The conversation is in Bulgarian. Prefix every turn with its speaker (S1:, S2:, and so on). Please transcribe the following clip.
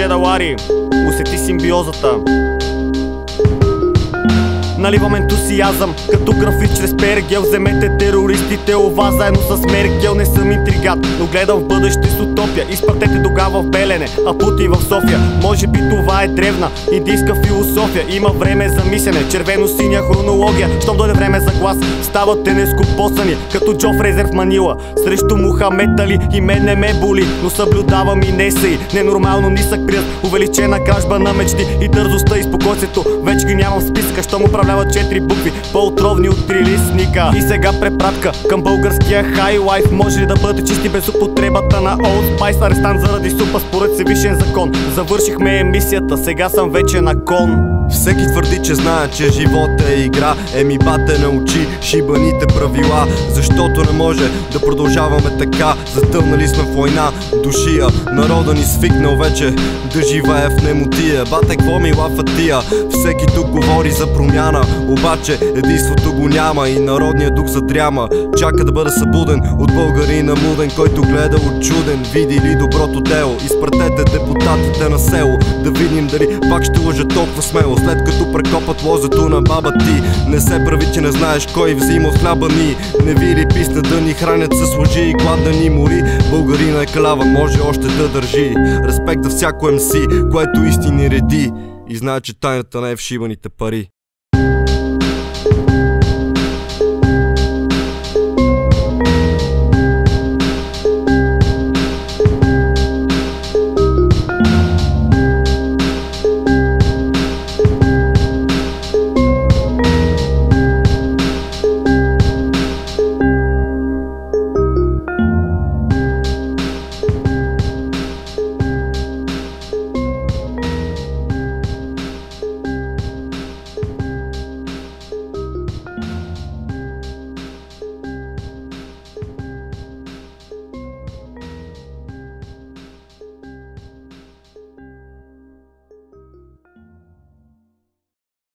S1: Джедалари, усети симбиозата. Наливам ентусиазъм, като графит чрез пергел. Вземете терористите, ова заедно с Меркел. Не съм интригат, но гледам в бъдеще с утопия. Изпратете тогава в Белене, а Путин в София. Може би това е древна индийска философия. Има време за мислене, червено-синя хронология. Щом дойде време за глас, ставате нескопосани, като Джо Фрейзер в Манила срещу Мухамед Али. И мен не ме боли, но съблюдавам и НСИ. Ненормално нисък прият, увеличена кражба на мечти. И дързостта и спокойствието вече ги нямам в списъка. Щом управляват 4 букви, по-отровни от 3 листника. И сега препратка към българския хайлайф. Може ли да бъде чисти без употребата на Old Spice? Арестант заради супа според Всевишен закон. Завършихме емисията, сега съм вече на кон.
S2: Всеки твърди, че знае, че живота е игра. Еми бате научи шибаните правила, защото не може да продължаваме така. Затънали сме в война, душия. Народа ни свикнал вече да живее в немотия. Бате, какво ми лафа тия? Всеки тук говори за промяна, обаче единството го няма и народният дух задряма. Чака да бъде събуден от българина муден, който гледа отчуден. Види ли доброто дело? Изпратете депутатите на село, да видим дали пак ще лъжат толкова смело. След като прекопат лозето на баба ти, не се прави, че не знаеш кой взима от хляба ни. Не ви ли писна да ни хранят с лъжи и гладна ни мори? Българина е калява, може още да държи. Респект за всяко МС, което истини реди и знае, че тайната не е в шибаните пари.